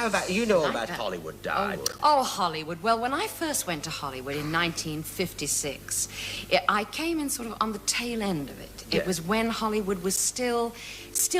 How about, you know about Hollywood, Di. Oh, Hollywood. Well, when I first went to Hollywood in 1956, I came in sort of on the tail end of it. Yeah. It was when Hollywood was still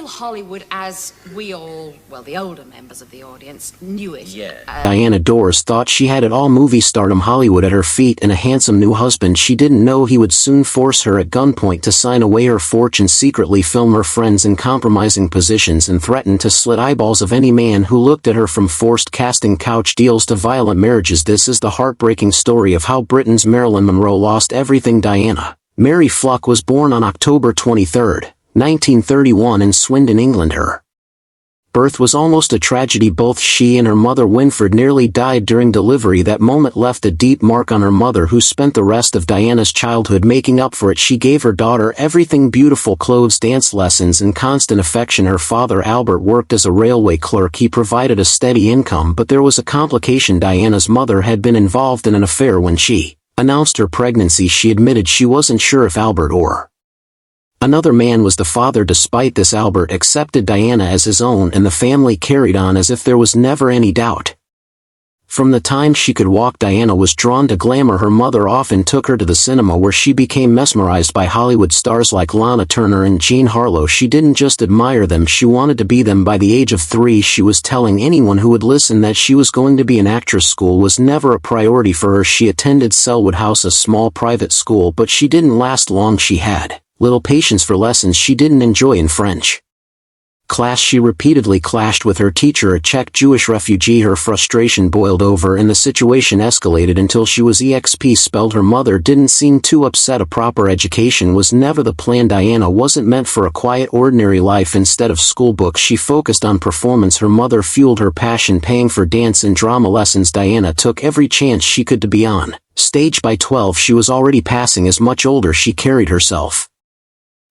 Hollywood as we all, well, the older members of the audience knew it. Yeah. Diana Dors thought she had it all: movie stardom, Hollywood at her feet, and a handsome new husband. She didn't know he would soon force her at gunpoint to sign away her fortune, secretly film her friends in compromising positions, and threaten to slit eyeballs of any man who looked at her, from forced casting couch deals to violent marriages. This is the heartbreaking story of how Britain's Marilyn Monroe lost everything. Diana Mary Fluck was born on October 23, 1931 in Swindon, England. Her birth was almost a tragedy. Both she and her mother Winfred nearly died during delivery. That moment left a deep mark on her mother, who spent the rest of Diana's childhood making up for it. She gave her daughter everything: beautiful clothes, dance lessons, and constant affection. Her father Albert worked as a railway clerk. He provided a steady income, but there was a complication. Diana's mother had been involved in an affair. When she announced her pregnancy, she admitted she wasn't sure if Albert or another man was the father. Despite this, Albert accepted Diana as his own, and the family carried on as if there was never any doubt. From the time she could walk, Diana was drawn to glamour. Her mother often took her to the cinema, where she became mesmerized by Hollywood stars like Lana Turner and Jean Harlow. She didn't just admire them, she wanted to be them. By the age of 3, she was telling anyone who would listen that she was going to be an actress. School was never a priority for her. She attended Selwood House, a small private school, but she didn't last long. She had little patience for lessons she didn't enjoy. In French class, she repeatedly clashed with her teacher, a Czech Jewish refugee. Her frustration boiled over, and the situation escalated until she was expelled. Her mother didn't seem too upset. A proper education was never the plan. Diana wasn't meant for a quiet, ordinary life. Instead of school books, she focused on performance. Her mother fueled her passion, paying for dance and drama lessons. Diana took every chance she could to be on stage. By 12, she was already passing as much older. She carried herself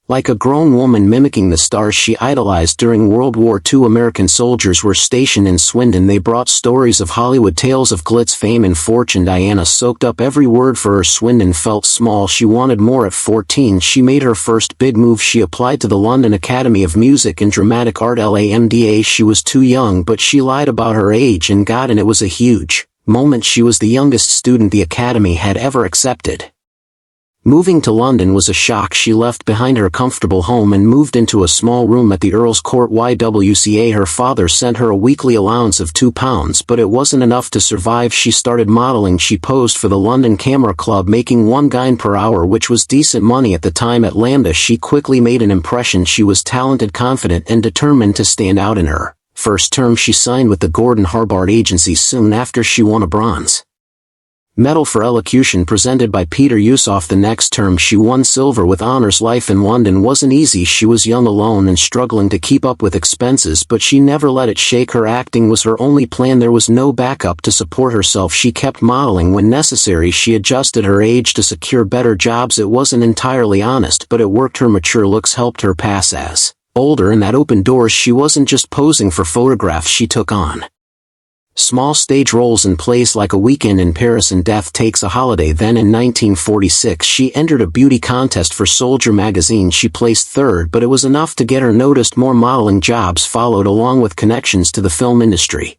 like a grown woman, mimicking the stars she idolized. During World War II, American soldiers were stationed in Swindon. They brought stories of Hollywood, tales of glitz, fame, and fortune. Diana soaked up every word for her. Swindon felt small. She wanted more. At 14, she made her first big move. She applied to the London Academy of Music and Dramatic Art, LAMDA. She was too young, but she lied about her age and got in. It was a huge moment. She was the youngest student the Academy had ever accepted. Moving to London was a shock. She left behind her comfortable home and moved into a small room at the Earl's Court YWCA. Her father sent her a weekly allowance of £2, but it wasn't enough to survive. She started modeling. She posed for the London Camera Club, making £1 per hour, which was decent money at the time. At Lambda, she quickly made an impression. She was talented, confident, and determined to stand out. In her first term, she signed with the Gordon Harbard Agency. Soon after, she won a bronze medal for elocution presented by Peter Yusof. The next term, she won silver with honors. Life in London wasn't easy. She was young, alone, and struggling to keep up with expenses, but she never let it shake her. Acting was her only plan. There was no backup to support herself. She kept modeling when necessary. She adjusted her age to secure better jobs. It wasn't entirely honest, but it worked. Her mature looks helped her pass as older, and that opened doors. She wasn't just posing for photographs. She took on small stage roles in plays like A Weekend in Paris and Death Takes a Holiday. Then in 1946, she entered a beauty contest for Soldier magazine. She placed 3rd, but it was enough to get her noticed. More modeling jobs followed, along with connections to the film industry.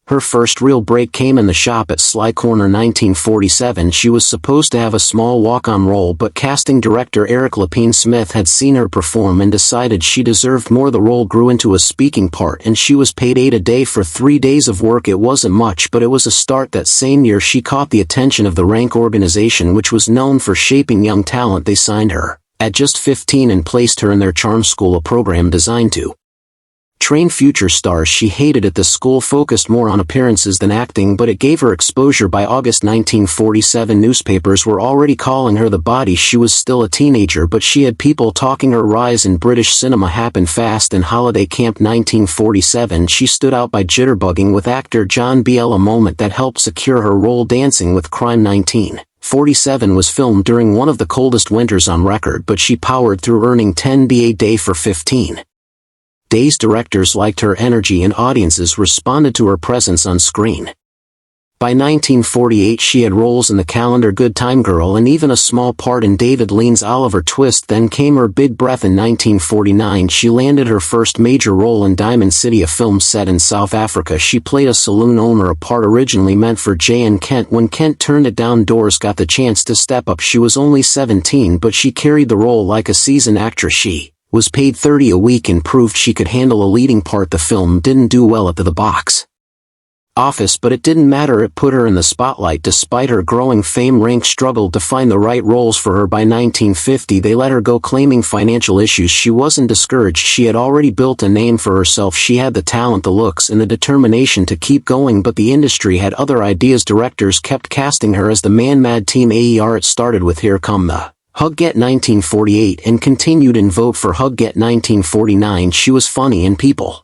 Her first real break came in The Shop at Sly Corner, 1947. She was supposed to have a small walk-on role, but casting director Eric Lapine Smith had seen her perform and decided she deserved more. The role grew into a speaking part, and she was paid $8 a day for 3 days of work. It wasn't much, but it was a start. That same year, she caught the attention of the Rank organization, which was known for shaping young talent. They signed her at just 15 and placed her in their Charm School, a program designed to train future stars. She hated it. The school focused more on appearances than acting, but it gave her exposure. By August 1947, newspapers were already calling her the Body. She was still a teenager, but she had people talking. Her rise in British cinema happened fast. In Holiday Camp 1947, she stood out by jitterbugging with actor John Biel, a moment that helped secure her role. Dancing with Crime 1947 was filmed during one of the coldest winters on record, but she powered through, earning $10 a day for 15 days. Directors liked her energy and audiences responded to her presence on screen. By 1948 she had roles in the calendar Good Time Girl and even a small part in David Lean's Oliver Twist. Then came her big breath in 1949. She landed her first major role in Diamond City, a film set in South Africa. She played a saloon owner, a part originally meant for J.N. Kent. When Kent turned it down, Dors got the chance to step up. She was only 17, but she carried the role like a seasoned actress. She was paid $30 a week and proved she could handle a leading part. The film didn't do well at the box office, but it didn't matter. It put her in the spotlight. Despite her growing fame, Rank struggled to find the right roles for her. By 1950 they let her go, claiming financial issues. She wasn't discouraged. She had already built a name for herself. She had the talent, the looks, and the determination to keep going, but the industry had other ideas. Directors kept casting her as the man-mad Team AER. It started with Here Come the Hug-Get 1948 and continued in Vote for Hug-Get 1949. She was funny and people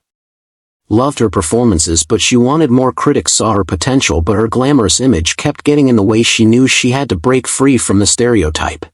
loved her performances, but she wanted more. Critics saw her potential, but her glamorous image kept getting in the way. She knew she had to break free from the stereotype.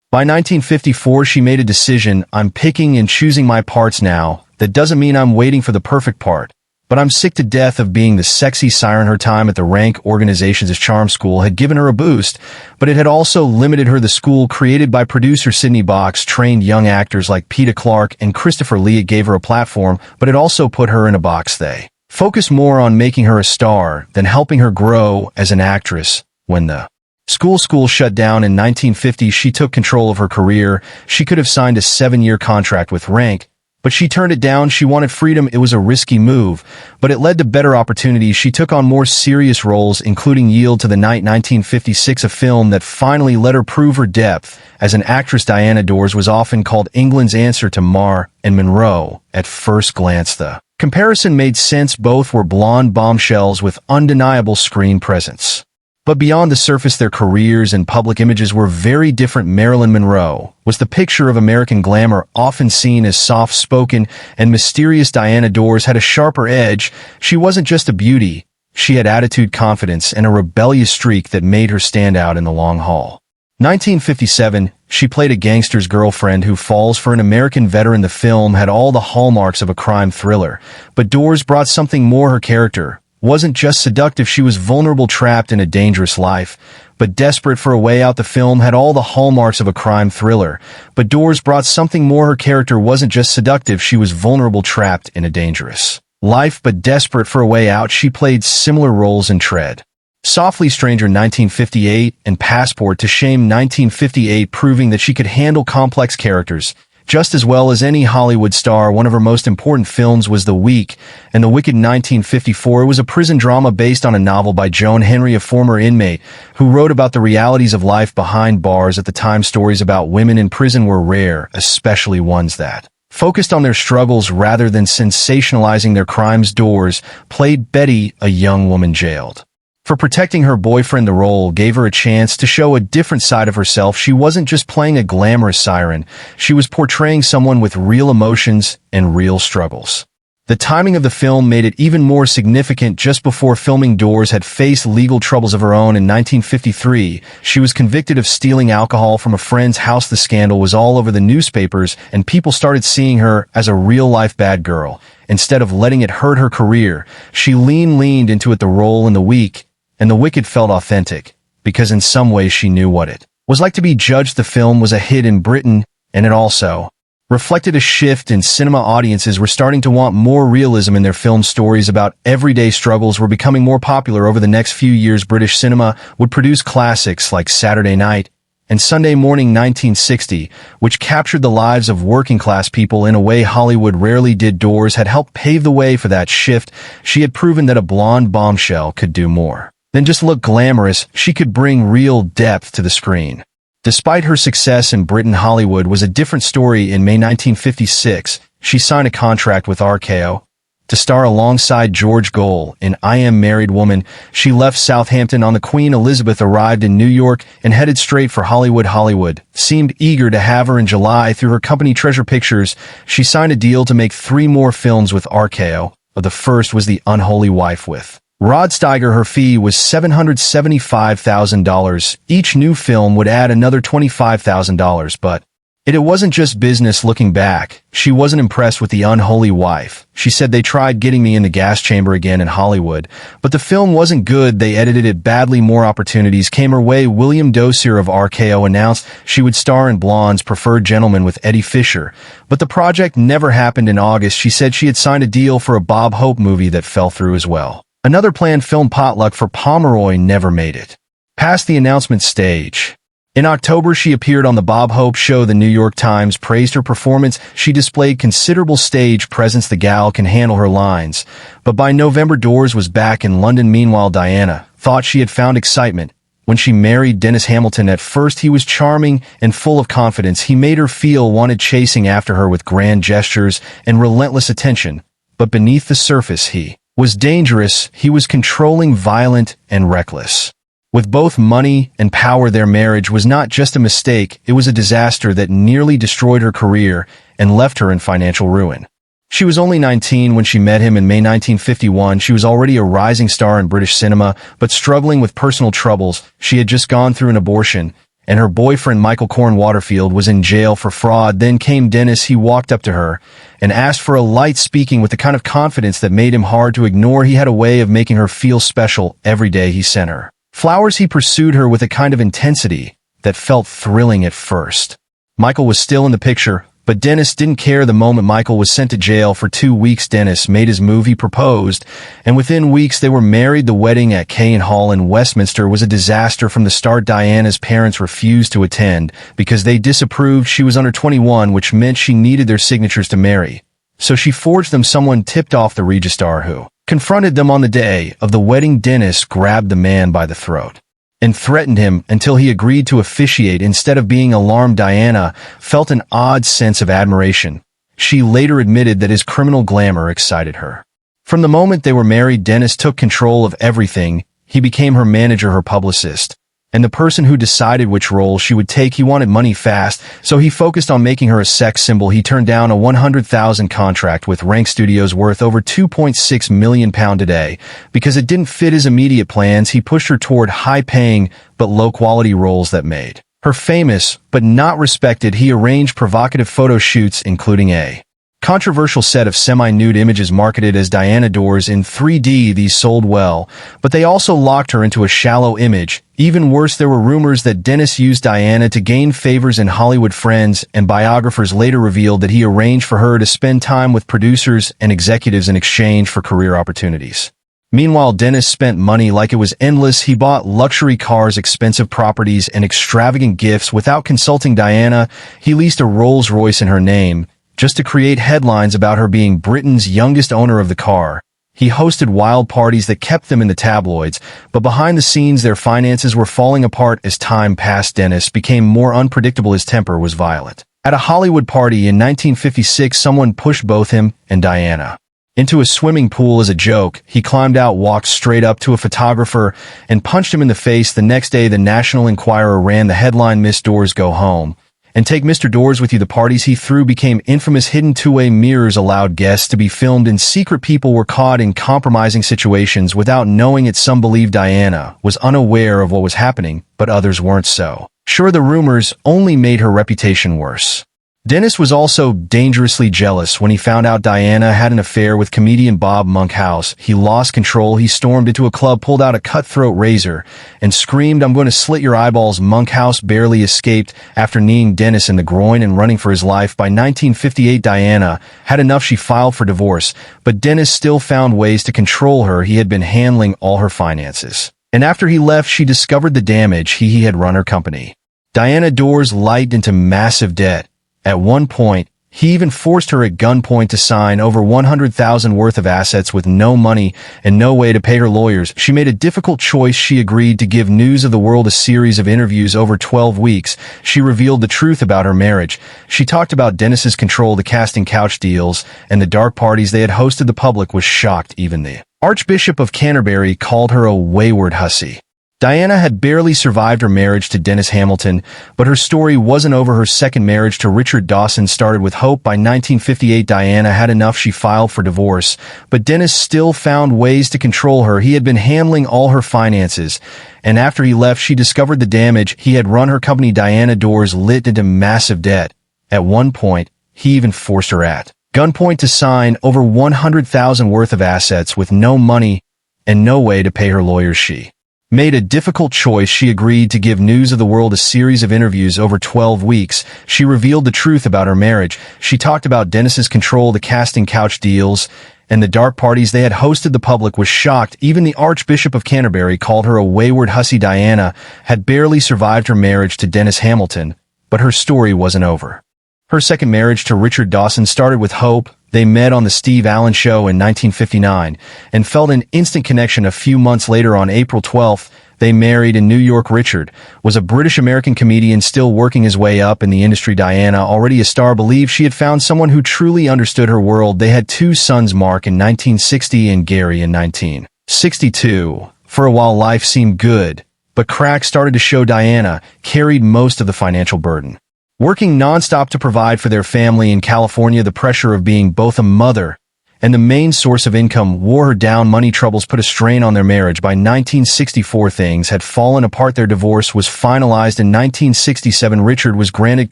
By 1954 she made a decision: I'm picking and choosing my parts now. That doesn't mean I'm waiting for the perfect part, but I'm sick to death of being the sexy siren. Her time at the Rank organization's charm school had given her a boost, but it had also limited her. The school, created by producer Sidney Box, trained young actors like Peter Clark and Christopher Lee. It gave her a platform, but it also put her in a box. They focused more on making her a star than helping her grow as an actress. When the school shut down in 1950, she took control of her career. She could have signed a 7-year contract with Rank, but she turned it down. She wanted freedom. It was a risky move, but it led to better opportunities. She took on more serious roles, including Yield to the Night 1956, a film that finally let her prove her depth as an actress. Diana Dors was often called England's answer to Marilyn Monroe. At first glance, the comparison made sense. Both were blonde bombshells with undeniable screen presence. But beyond the surface, their careers and public images were very different. Marilyn Monroe was the picture of American glamour, often seen as soft-spoken and mysterious. Diana Dors had a sharper edge. She wasn't just a beauty. She had attitude, confidence, and a rebellious streak that made her stand out in the long haul. 1957, she played a gangster's girlfriend who falls for an American veteran. The film had all the hallmarks of a crime thriller, but Dors brought something more. Her character wasn't just seductive, she was vulnerable, trapped in a dangerous life, but desperate for a way out. The film had all the hallmarks of a crime thriller, but Dors brought something more. Her character wasn't just seductive, she was vulnerable, trapped in a dangerous life, but desperate for a way out. She played similar roles in Tread Softly, Stranger 1958, and Passport to Shame 1958, proving that she could handle complex characters just as well as any Hollywood star. One of her most important films was The Weak and the Wicked 1954. It was a prison drama based on a novel by Joan Henry, a former inmate who wrote about the realities of life behind bars. At the time, stories about women in prison were rare, especially ones that focused on their struggles rather than sensationalizing their crimes. Dors played Betty, a young woman jailed for protecting her boyfriend. The role gave her a chance to show a different side of herself. She wasn't just playing a glamorous siren, she was portraying someone with real emotions and real struggles. The timing of the film made it even more significant. Just before filming, Dors had faced legal troubles of her own. In 1953, she was convicted of stealing alcohol from a friend's house. The scandal was all over the newspapers, and people started seeing her as a real-life bad girl. Instead of letting it hurt her career, she leaned into it. The role in The Weak and The Wicked felt authentic, because in some ways she knew what it was like to be judged. The film was a hit in Britain, and it also reflected a shift in cinema. Audiences were starting to want more realism in their film. Stories about everyday struggles were becoming more popular. Over the next few years, British cinema would produce classics like Saturday Night and Sunday Morning 1960, which captured the lives of working-class people in a way Hollywood rarely did. Dors had helped pave the way for that shift. She had proven that a blonde bombshell could do more than just look glamorous. She could bring real depth to the screen. Despite her success in Britain, Hollywood was a different story. In May 1956, she signed a contract with RKO to star alongside George Goal in I Am Married Woman. She left Southampton on the Queen Elizabeth, arrived in New York, and headed straight for Hollywood. Hollywood seemed eager to have her. In July, through her company Treasure Pictures, she signed a deal to make 3 more films with RKO. The first was The Unholy Wife with Rod Steiger, her fee was $775,000. Each new film would add another $25,000, but it wasn't just business. Looking back, she wasn't impressed with The Unholy Wife. She said, they tried getting me in the gas chamber again in Hollywood, but the film wasn't good. They edited it badly. More opportunities came her way. William Dozier of RKO announced she would star in Blonde's Preferred Gentleman with Eddie Fisher, but the project never happened. In August, she said she had signed a deal for a Bob Hope movie that fell through as well. Another planned film, Potluck, for Pomeroy never made it past the announcement stage. In October, she appeared on The Bob Hope Show. The New York Times praised her performance. She displayed considerable stage presence. The gal can handle her lines. But by November, Dors was back in London. Meanwhile, Diana thought she had found excitement when she married Dennis Hamilton. At first, he was charming and full of confidence. He made her feel wanted, chasing after her with grand gestures and relentless attention. But beneath the surface, he was dangerous. He was controlling, violent, and reckless. With both money and power, their marriage was not just a mistake, it was a disaster that nearly destroyed her career and left her in financial ruin. She was only 19 when she met him in May 1951. She was already a rising star in British cinema, but struggling with personal troubles. She had just gone through an abortion, and her boyfriend Michael Corn Waterfield was in jail for fraud. Then came Dennis. He walked up to her and asked for a light, speaking with the kind of confidence that made him hard to ignore. He had a way of making her feel special. Every day he sent her flowers. He pursued her with a kind of intensity that felt thrilling at first. Michael was still in the picture, but Dennis didn't care. The moment Michael was sent to jail for 2 weeks, Dennis made his move. He proposed, and within weeks they were married. The wedding at Cain Hall in Westminster was a disaster from the start. Diana's parents refused to attend because they disapproved. She was under 21, which meant she needed their signatures to marry. So she forged them. Someone tipped off the registrar, who confronted them on the day of the wedding. Dennis grabbed the man by the throat and threatened him until he agreed to officiate. Instead of being alarmed, Diana felt an odd sense of admiration. She later admitted that his criminal glamour excited her. From the moment they were married, Dennis took control of everything. He became her manager, her publicist, and the person who decided which role she would take. He wanted money fast, so he focused on making her a sex symbol. He turned down a $100,000 contract with Rank Studios worth over £2.6 million today because it didn't fit his immediate plans. He pushed her toward high-paying but low-quality roles that made her famous but not respected. He arranged provocative photo shoots, including a controversial set of semi-nude images marketed as Diana Dors in 3D. These sold well, but they also locked her into a shallow image. Even worse, there were rumors that Dennis used Diana to gain favors in Hollywood. Friends and biographers later revealed that he arranged for her to spend time with producers and executives in exchange for career opportunities. Meanwhile, Dennis spent money like it was endless. He bought luxury cars, expensive properties, and extravagant gifts without consulting Diana. He leased a Rolls-Royce in her name, just to create headlines about her being Britain's youngest owner of the car. He hosted wild parties that kept them in the tabloids, but behind the scenes their finances were falling apart. As time passed, Dennis became more unpredictable. His temper was violent. At a Hollywood party in 1956, someone pushed both him and Diana into a swimming pool as a joke. He climbed out, walked straight up to a photographer, and punched him in the face. The next day, the National Enquirer ran the headline, "Miss Dors Go Home and Take Mr. Dors with You." The parties he threw became infamous. Hidden two-way mirrors allowed guests to be filmed in secret. People were caught in compromising situations without knowing it. Some believed Diana was unaware of what was happening, but others weren't so sure. The rumors only made her reputation worse. Dennis was also dangerously jealous. When he found out Diana had an affair with comedian Bob Monkhouse, he lost control. He stormed into a club, pulled out a cutthroat razor, and screamed, "I'm going to slit your eyeballs." Monkhouse barely escaped after kneeing Dennis in the groin and running for his life. By 1958, Diana had enough. She filed for divorce, but Dennis still found ways to control her. He had been handling all her finances, and after he left, she discovered the damage he had run her company. Diana Dors lied into massive debt. At one point, he even forced her at gunpoint to sign over $100,000 worth of assets with no money and no way to pay her lawyers. She made a difficult choice. She agreed to give News of the World a series of interviews over 12 weeks. She revealed the truth about her marriage. She talked about Dennis's control, the casting couch deals, and the dark parties they had hosted. The public was shocked. Even the Archbishop of Canterbury called her a wayward hussy. Diana had barely survived her marriage to Dennis Hamilton, but her story wasn't over. Her second marriage to Richard Dawson started with hope. By 1958, Diana had enough. She filed for divorce, but Dennis still found ways to control her. He had been handling all her finances, and after he left, she discovered the damage. He had run her company Diana Dors lit into massive debt. At one point, he even forced her at gunpoint to sign over $100,000 worth of assets with no money and no way to pay her lawyers. She made a difficult choice. She agreed to give News of the World a series of interviews over 12 weeks. She revealed the truth about her marriage. She talked about Dennis's control, the casting couch deals, and the dark parties they had hosted. The public was shocked. Even the Archbishop of Canterbury called her a wayward hussy. Diana had barely survived her marriage to Dennis Hamilton, but her story wasn't over. Her second marriage to Richard Dawson started with hope. They met on the Steve Allen Show in 1959 and felt an instant connection. A few months later, on April 12th, they married in New York. Richard was a British-American comedian still working his way up in the industry. Diana, already a star, believed she had found someone who truly understood her world. They had two sons, Mark in 1960 and Gary in 1962. For a while, life seemed good, but cracks started to show. Diana carried most of the financial burden, working nonstop to provide for their family in California. The pressure of being both a mother and the main source of income wore her down. Money troubles put a strain on their marriage. By 1964, things had fallen apart. Their divorce was finalized in 1967. Richard was granted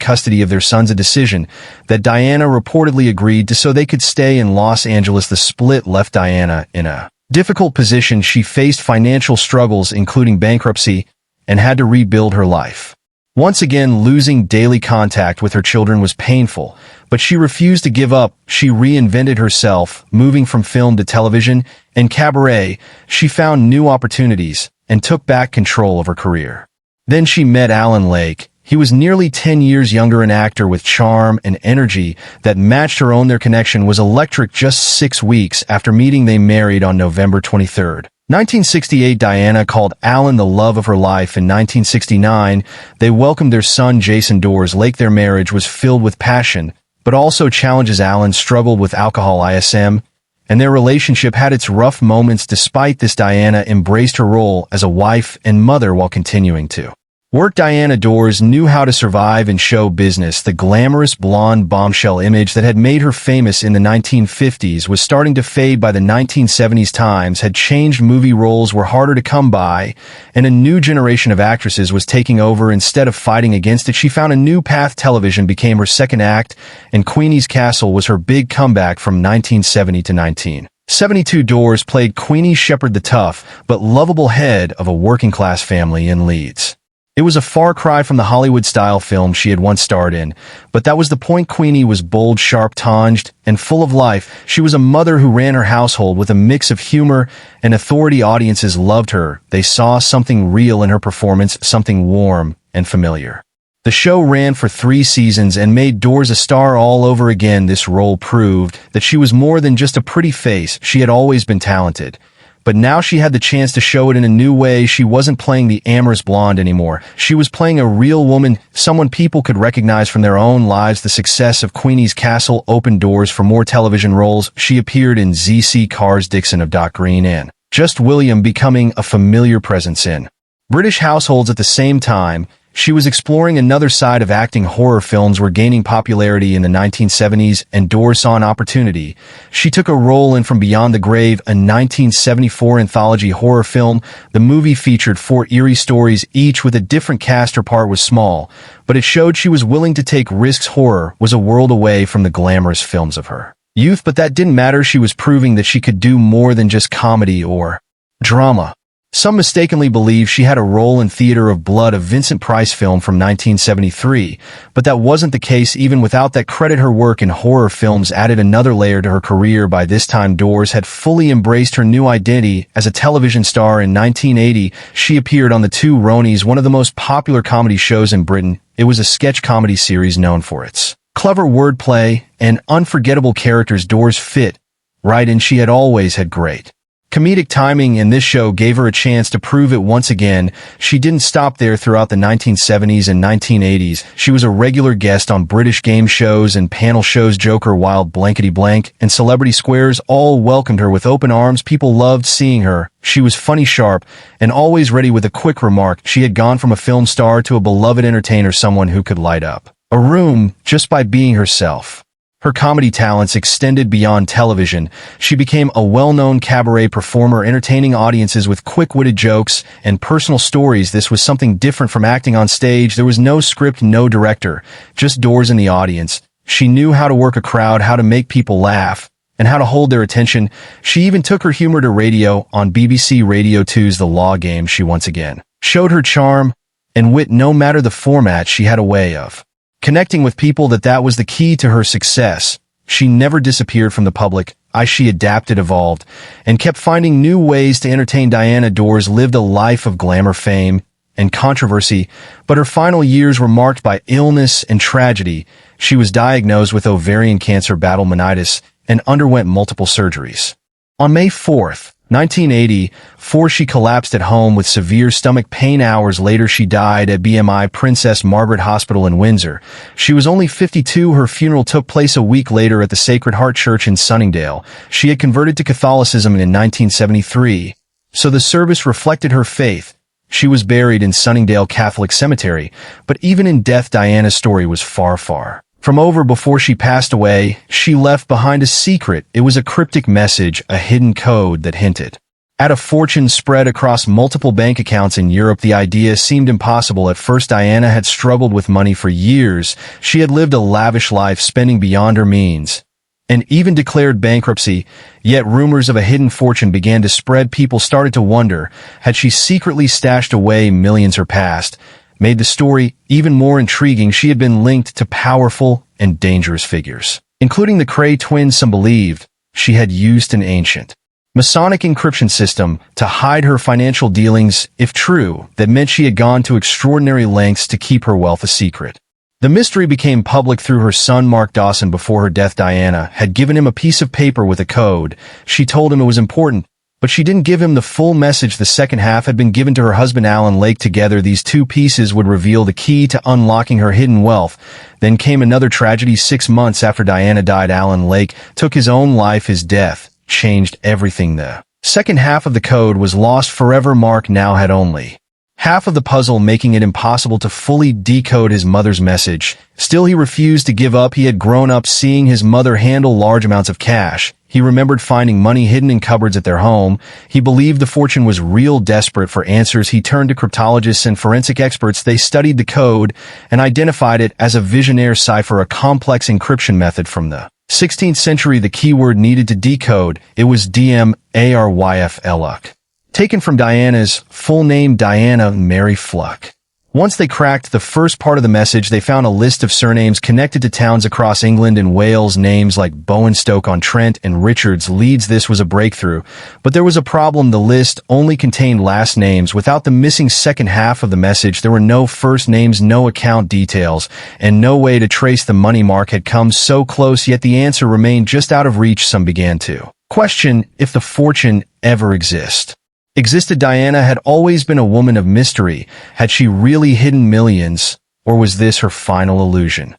custody of their sons, a decision that Diana reportedly agreed to so they could stay in Los Angeles. The split left Diana in a difficult position. She faced financial struggles, including bankruptcy, and had to rebuild her life. Once again, losing daily contact with her children was painful, but she refused to give up. She reinvented herself, moving from film to television and cabaret. She found new opportunities and took back control of her career. Then she met Alan Lake. He was nearly 10 years younger, an actor with charm and energy that matched her own. Their connection was electric. Just 6 weeks after meeting, they married on November 23rd. 1968, Diana called Alan the love of her life. In 1969, they welcomed their son Jason Dors Lake. Their marriage was filled with passion, but also challenges. Alan struggled with alcohol, ISM, and their relationship had its rough moments. Despite this, Diana embraced her role as a wife and mother while continuing to work. Diana Dors knew how to survive in show business. The glamorous blonde bombshell image that had made her famous in the 1950s was starting to fade by the 1970s. Times had changed. Movie roles were harder to come by, and a new generation of actresses was taking over. Instead of fighting against it, she found a new path. Television became her second act, and Queenie's Castle was her big comeback. From 1970 to 1972, Dors played Queenie Shepherd, the tough but lovable head of a working-class family in Leeds. It was a far cry from the Hollywood-style film she had once starred in, but that was the point. Queenie was bold, sharp-tongued, and full of life. She was a mother who ran her household with a mix of humor and authority. Audiences loved her. They saw something real in her performance, something warm and familiar. The show ran for 3 seasons and made Dors a star all over again. This role proved that she was more than just a pretty face. She had always been talented, but now she had the chance to show it in a new way. She wasn't playing the amorous blonde anymore. She was playing a real woman, someone people could recognize from their own lives. The success of Queenie's Castle opened doors for more television roles. She appeared in Z.C. Cars Dixon of Doc Green and Just William, becoming a familiar presence in British households. At the same time, she was exploring another side of acting. Horror films were gaining popularity in the 1970s, and Dors saw an opportunity. She took a role in From Beyond the Grave, a 1974 anthology horror film. The movie featured 4 eerie stories, each with a different cast. Her part was small, but it showed she was willing to take risks. Horror was a world away from the glamorous films of her youth, but that didn't matter. She was proving that she could do more than just comedy or drama. Some mistakenly believe she had a role in Theater of Blood, a Vincent Price film from 1973, but that wasn't the case. Even without that credit, her work in horror films added another layer to her career. By this time, Dors had fully embraced her new identity as a television star. In 1980, she appeared on The Two Ronies, one of the most popular comedy shows in Britain. It was a sketch comedy series known for its clever wordplay and unforgettable characters. Dors fit right in. She had always had great Comedic timing in this show gave her a chance to prove it once again. She didn't stop there. Throughout the 1970s and 1980s. She was a regular guest on British game shows and panel shows. Joker, Wild, Blankety Blank, and Celebrity Squares all welcomed her with open arms. People loved seeing her. She was funny, sharp, and always ready with a quick remark. She had gone from a film star to a beloved entertainer, someone who could light up a room just by being herself. Her comedy talents extended beyond television. She became a well-known cabaret performer, entertaining audiences with quick-witted jokes and personal stories. This was something different from acting on stage. There was no script, no director, just Dors in the audience. She knew how to work a crowd, how to make people laugh, and how to hold their attention. She even took her humor to radio. On BBC Radio 2's The Law Game, she once again showed her charm and wit. No matter the format, she had a way of connecting with people that was the key to her success. She never disappeared from the public eye. She adapted, evolved, and kept finding new ways to entertain. Diana Dors lived a life of glamour, fame, and controversy, but her final years were marked by illness and tragedy. She was diagnosed with ovarian cancer, battled meningitis, and underwent multiple surgeries. On May 4th, 1984, she collapsed at home with severe stomach pain. Hours later, she died at BMI Princess Margaret Hospital in Windsor. She was only 52. Her funeral took place a week later at the Sacred Heart Church in Sunningdale. She had converted to Catholicism in 1973, so the service reflected her faith. She was buried in Sunningdale Catholic Cemetery, but even in death, Diana's story was far from over. Before she passed away, she left behind a secret. It was a cryptic message, a hidden code that hinted at a fortune spread across multiple bank accounts in Europe. The idea seemed impossible at first. Diana had struggled with money for years. She had lived a lavish life, spending beyond her means, and even declared bankruptcy. Yet rumors of a hidden fortune began to spread. People started to wonder, had she secretly stashed away millions? Her past made the story even more intriguing. She had been linked to powerful and dangerous figures, including the Cray twins. Some believed she had used an ancient Masonic encryption system to hide her financial dealings. If true, that meant she had gone to extraordinary lengths to keep her wealth a secret. The mystery became public through her son, Mark Dawson. Before her death, Diana had given him a piece of paper with a code. She told him it was important, but she didn't give him the full message. The second half had been given to her husband, Alan Lake. Together, these two pieces would reveal the key to unlocking her hidden wealth. Then came another tragedy. 6 months after Diana died, Alan Lake took his own life. His death changed everything. The second half of the code was lost forever. Mark now had only half of the puzzle, making it impossible to fully decode his mother's message. Still, he refused to give up. He had grown up seeing his mother handle large amounts of cash. He remembered finding money hidden in cupboards at their home. He believed the fortune was real. Desperate for answers, he turned to cryptologists and forensic experts. They studied the code and identified it as a Vigenère cipher, a complex encryption method from the 16th century. The keyword needed to decode it was DMARYFLUK, taken from Diana's full name, Diana Mary Fluck. Once they cracked the first part of the message, they found a list of surnames connected to towns across England and Wales, names like Bowenstoke-on-Trent and Richards, Leeds. This was a breakthrough, but there was a problem. The list only contained last names. Without the missing second half of the message, there were no first names, no account details, and no way to trace the money. Mark had come so close, yet the answer remained just out of reach. Some began to question if the fortune ever existed. Diana had always been a woman of mystery. Had she really hidden millions, or was this her final illusion?